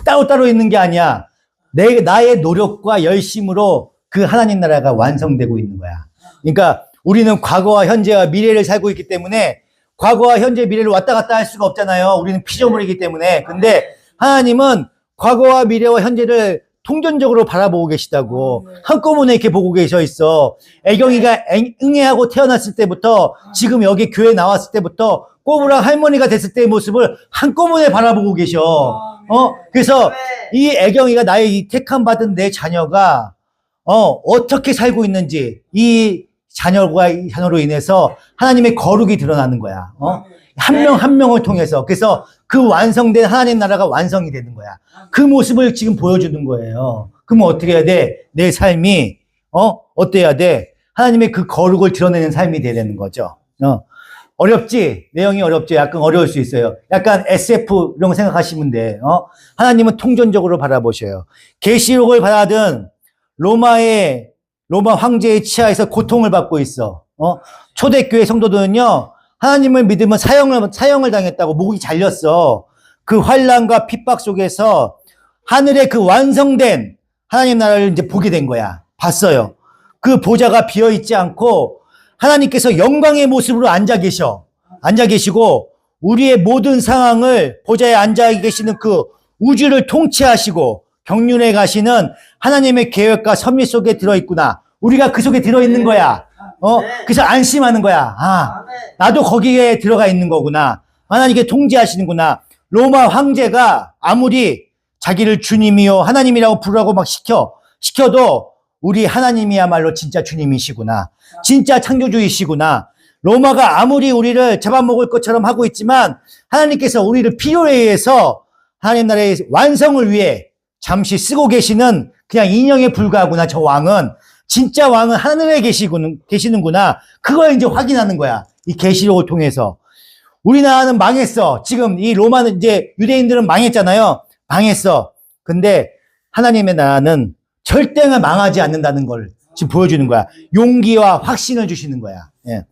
따로따로 있는 게 아니야. 나의 노력과 열심으로 그 하나님 나라가 완성되고 있는 거야. 그러니까 우리는 과거와 현재와 미래를 살고 있기 때문에 과거와 현재, 미래를 왔다 갔다 할 수가 없잖아요. 우리는 피조물이기 때문에. 근데 하나님은 과거와 미래와 현재를 통전적으로 바라보고 계시다고. 한꺼번에 이렇게 보고 계셔 있어. 애경이가 응애하고 태어났을 때부터 지금 여기 교회 나왔을 때부터 꼬부랑 할머니가 됐을 때의 모습을 한꺼번에 바라보고 계셔. 그래서 이 애경이가 나의 이 택함 받은 내 자녀가 어떻게 살고 있는지 이 자녀로 인해서 하나님의 거룩이 드러나는 거야. 한 명 한 명을 통해서. 그래서 그 완성된 하나님 나라가 완성이 되는 거야. 그 모습을 지금 보여주는 거예요. 그러면 어떻게 해야 돼? 내 삶이 어때야 돼? 하나님의 그 거룩을 드러내는 삶이 돼야 되는 거죠. 어렵지? 내용이 어렵지? 약간 어려울 수 있어요. 약간 SF 이런 거 생각하시면 돼. 하나님은 통전적으로 바라보셔요. 계시록을 받아든 로마 황제의 치하에서 고통을 받고 있어. 초대교회 성도들은요, 하나님을 믿으면 사형을 당했다고 목이 잘렸어. 그 환난과 핍박 속에서 하늘의 그 완성된 하나님 나라를 이제 보게 된 거야. 봤어요. 그 보좌가 비어 있지 않고 하나님께서 영광의 모습으로 앉아 계시고 우리의 모든 상황을 보좌에 앉아 계시는 그 우주를 통치하시고 경륜해 가시는 하나님의 계획과 섭리 속에 들어있구나. 우리가 그 속에 들어있는 거야. 그래서 안심하는 거야. 아, 나도 거기에 들어가 있는 거구나. 하나님께 통제하시는구나. 로마 황제가 아무리 자기를 주님이요 하나님이라고 부르라고 막 시켜도 우리 하나님이야말로 진짜 주님이시구나. 진짜 창조주이시구나. 로마가 아무리 우리를 잡아먹을 것처럼 하고 있지만 하나님께서 우리를 필요에 의해서 하나님 나라의 완성을 위해 잠시 쓰고 계시는 그냥 인형에 불과하구나. 저 왕은 진짜 왕은 하늘에 계시는구나. 그걸 이제 확인하는 거야. 이 계시록을 통해서. 우리나라는 망했어. 지금 이 로마는 이제 유대인들은 망했잖아요. 망했어. 근데 하나님의 나라는 절대가 망하지 않는다는 걸 지금 보여주는 거야. 용기와 확신을 주시는 거야. 예.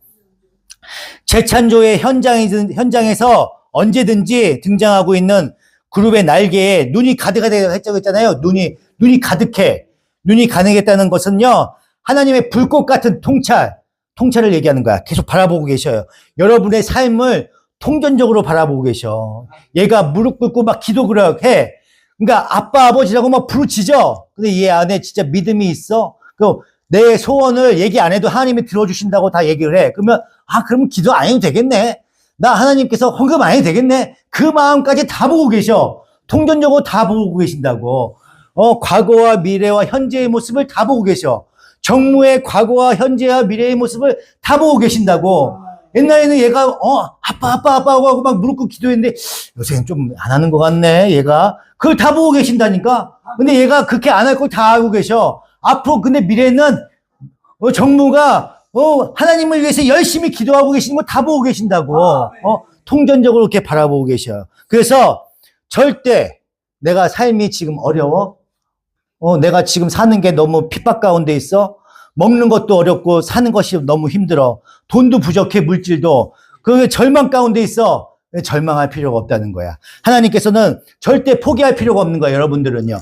재창조의 현장에서 언제든지 등장하고 있는 그룹의 날개에 눈이 가득하다고 했잖아요. 눈이 가득해. 눈이 가능했다는 것은요, 하나님의 불꽃 같은 통찰을 얘기하는 거야. 계속 바라보고 계셔요. 여러분의 삶을 통전적으로 바라보고 계셔. 얘가 무릎 꿇고 막 기도 해. 그러니까 아빠, 아버지라고 막 부르짖어. 근데 얘 안에 진짜 믿음이 있어? 내 소원을 얘기 안 해도 하나님이 들어주신다고 다 얘기를 해. 그러면, 그러면 기도 안 해도 되겠네. 나 하나님께서 헌금 안 해도 되겠네. 그 마음까지 다 보고 계셔. 통전적으로 다 보고 계신다고. 과거와 미래와 현재의 모습을 다 보고 계셔. 정무의 과거와 현재와 미래의 모습을 다 보고 계신다고. 옛날에는 얘가, 아빠 하고 막 무릎 꿇고 기도했는데, 요새는 좀 안 하는 것 같네, 얘가. 그걸 다 보고 계신다니까? 근데 얘가 그렇게 안 할 걸 다 알고 계셔. 앞으로, 근데 미래는, 정무가, 하나님을 위해서 열심히 기도하고 계시는 거 다 보고 계신다고. 통전적으로 이렇게 바라보고 계셔. 그래서 절대 내가 삶이 지금 어려워? 내가 지금 사는 게 너무 핍박 가운데 있어? 먹는 것도 어렵고 사는 것이 너무 힘들어. 돈도 부족해, 물질도. 그 절망 가운데 있어. 절망할 필요가 없다는 거야. 하나님께서는 절대 포기할 필요가 없는 거야, 여러분들은요.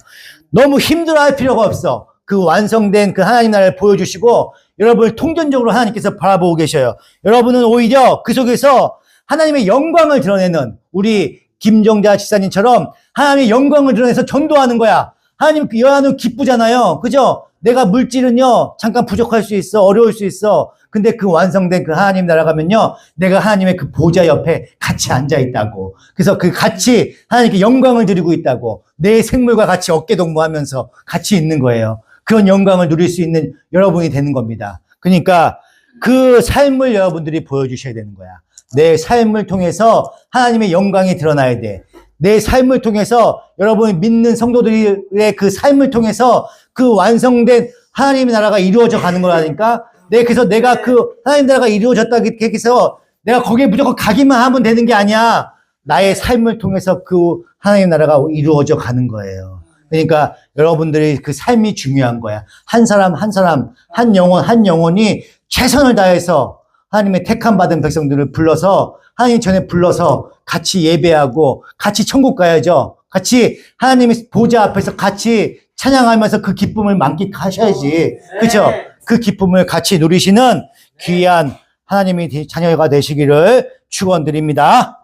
너무 힘들어할 필요가 없어. 그 완성된 그 하나님 나라를 보여주시고 여러분을 통전적으로 하나님께서 바라보고 계셔요. 여러분은 오히려 그 속에서 하나님의 영광을 드러내는 우리 김정자 지사님처럼 하나님의 영광을 드러내서 전도하는 거야. 하나님 여하는 기쁘잖아요. 그죠? 내가 물질은요, 잠깐 부족할 수 있어. 어려울 수 있어. 근데 그 완성된 그 하나님 나라 가면요, 내가 하나님의 그 보좌 옆에 같이 앉아 있다고. 그래서 그 같이 하나님께 영광을 드리고 있다고. 내 생물과 같이 어깨동무하면서 같이 있는 거예요. 그런 영광을 누릴 수 있는 여러분이 되는 겁니다. 그러니까 그 삶을 여러분들이 보여주셔야 되는 거야. 내 삶을 통해서 하나님의 영광이 드러나야 돼. 내 삶을 통해서 여러분이 믿는 성도들의 그 삶을 통해서 그 완성된 하나님의 나라가 이루어져 가는 거라니까. 그래서 내가 그 하나님 나라가 이루어졌다 해서 내가 거기에 무조건 가기만 하면 되는 게 아니야. 나의 삶을 통해서 그 하나님 나라가 이루어져 가는 거예요. 그러니까 여러분들의 그 삶이 중요한 거야. 한 사람, 한 영혼이 최선을 다해서 하나님의 택함 받은 백성들을 불러서 하나님 전에 불러서 같이 예배하고 같이 천국 가야죠. 같이 하나님의 보좌 앞에서 같이 찬양하면서 그 기쁨을 만끽하셔야지. 그렇죠? 그 기쁨을 같이 누리시는 귀한 하나님의 자녀가 되시기를 축원드립니다.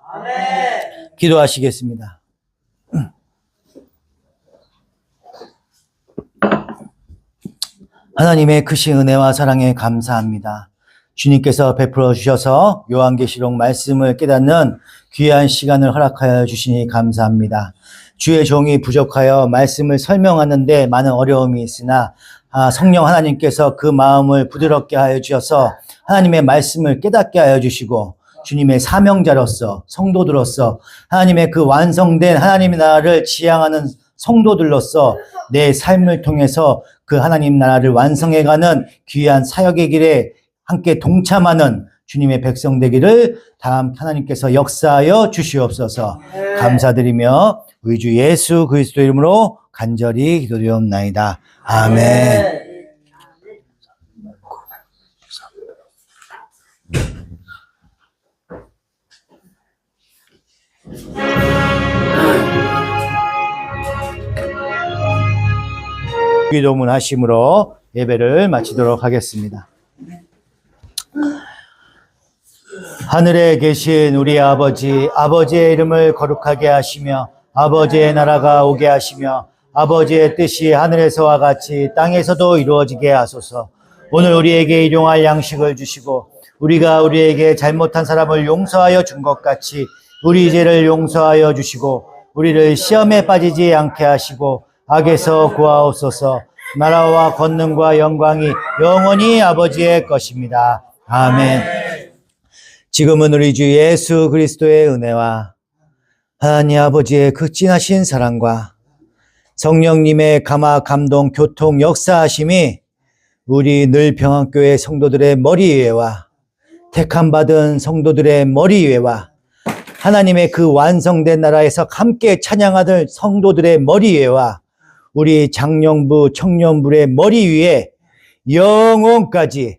기도하시겠습니다. 하나님의 크신 은혜와 사랑에 감사합니다. 주님께서 베풀어 주셔서 요한계시록 말씀을 깨닫는 귀한 시간을 허락하여 주시니 감사합니다. 주의 종이 부족하여 말씀을 설명하는데 많은 어려움이 있으나 성령 하나님께서 그 마음을 부드럽게 하여 주셔서 하나님의 말씀을 깨닫게 하여 주시고 주님의 사명자로서 성도들로서 하나님의 그 완성된 하나님의 나라를 지향하는 성도들로서 내 삶을 통해서 그 하나님 나라를 완성해가는 귀한 사역의 길에 함께 동참하는 주님의 백성 되기를 다음 하나님께서 역사하여 주시옵소서. 감사드리며 우리 주 예수 그리스도 이름으로 간절히 기도드리옵나이다. 아멘. 기도문 하심으로 예배를 마치도록 하겠습니다. 하늘에 계신 우리 아버지, 아버지의 이름을 거룩하게 하시며 아버지의 나라가 오게 하시며 아버지의 뜻이 하늘에서와 같이 땅에서도 이루어지게 하소서. 오늘 우리에게 일용할 양식을 주시고 우리가 우리에게 잘못한 사람을 용서하여 준 것 같이 우리 죄를 용서하여 주시고 우리를 시험에 빠지지 않게 하시고 악에서 구하옵소서. 나라와 권능과 영광이 영원히 아버지의 것입니다. 아멘. 지금은 우리 주 예수 그리스도의 은혜와 하나님 아버지의 극진하신 사랑과 성령님의 감화, 감동, 교통, 역사하심이 우리 늘 평안교회 성도들의 머리 위에와 택함받은 성도들의 머리 위에와 하나님의 그 완성된 나라에서 함께 찬양하던 성도들의 머리 위에와 우리 장년부, 청년부의 머리 위에 영혼까지